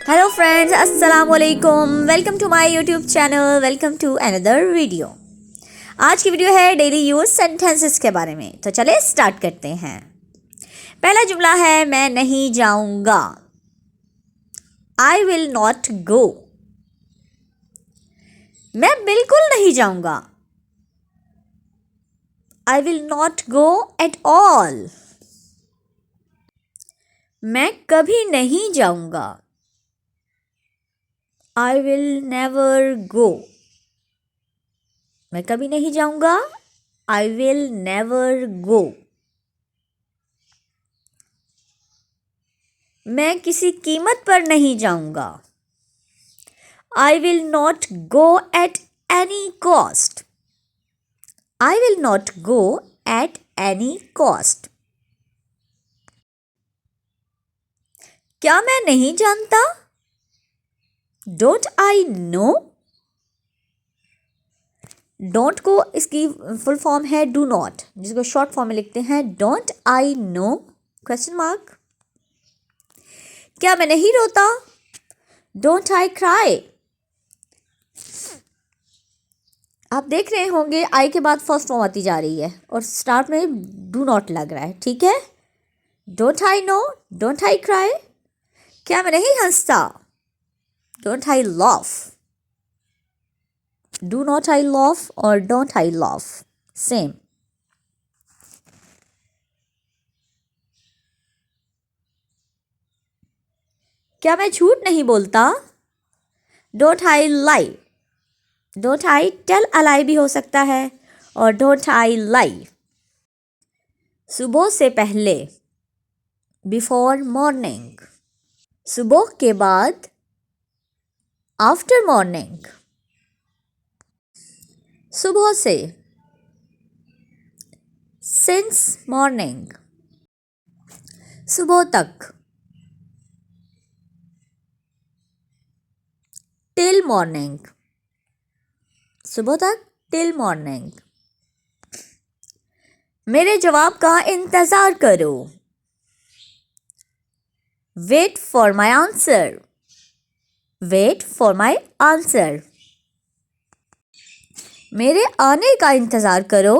Hello friends, अस्सलाम वालेकुम। Welcome to my YouTube channel. Welcome to another video. आज की वीडियो है डेली यूज सेंटेंसेस के बारे में। तो चले स्टार्ट करते हैं। पहला जुमला है मैं नहीं जाऊंगा। I will not go. मैं बिल्कुल नहीं जाऊंगा। I will not go at all. मैं कभी नहीं जाऊंगा। I will never go. मैं कभी नहीं जाऊंगा। I will never go. मैं किसी कीमत पर नहीं जाऊंगा। I will not go at any cost. I will not go at any cost. क्या मैं नहीं जानता? Don't I know? डोंट को इसकी फुल फॉर्म है डू नॉट, जिसको शॉर्ट फॉर्म में लिखते हैं don't I know question mark. क्या मैं नहीं रोता? Don't I cry. आप देख रहे होंगे आई के बाद फर्स्ट फॉर्म आती जा रही है और स्टार्ट में डू नॉट लग रहा है, ठीक है। Don't I know, don't I cry. क्या मैं नहीं हंसता? Don't I laugh. Do not I laugh or don't I laugh? Same. क्या मैं झूठ नहीं बोलता? Don't I lie. Don't I tell a lie भी हो सकता है और don't I lie. सुबह से पहले before morning. सुबह के बाद after morning. सुबह से since morning. सुबह तक till morning. सुबह तक till morning. मेरे जवाब का इंतज़ार करो। Wait for my answer. Wait for my answer. मेरे आने का इंतज़ार करो।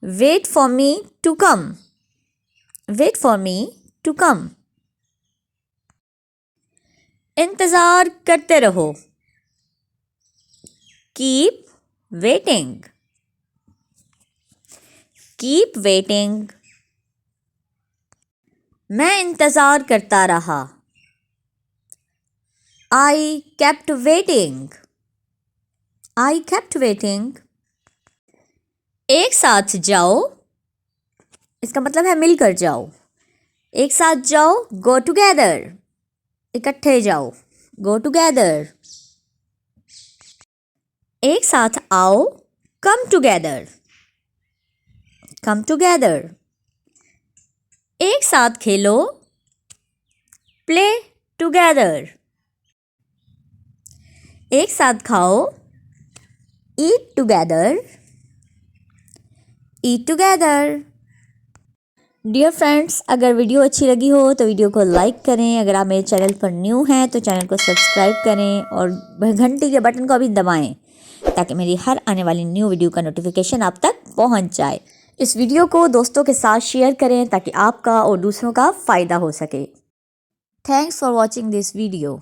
Wait for me to come. Wait for me to come. इंतज़ार करते रहो। Keep waiting. Keep waiting. मैं इंतज़ार करता रहा। I kept waiting. I kept waiting. एक साथ जाओ, इसका मतलब है मिलकर जाओ। एक साथ जाओ, go together. इकट्ठे जाओ, go together. एक साथ आओ, come together. Come together. एक साथ खेलो, play together. एक साथ खाओ, eat together. Eat together. Dear friends, अगर वीडियो अच्छी लगी हो तो वीडियो को लाइक करें। अगर आप मेरे चैनल पर न्यू हैं तो चैनल को सब्सक्राइब करें और घंटी के बटन को भी दबाएं ताकि मेरी हर आने वाली न्यू वीडियो का नोटिफिकेशन आप तक पहुंच जाए। इस वीडियो को दोस्तों के साथ शेयर करें ताकि आपका और दूसरों का फ़ायदा हो सके। Thanks for watching this video.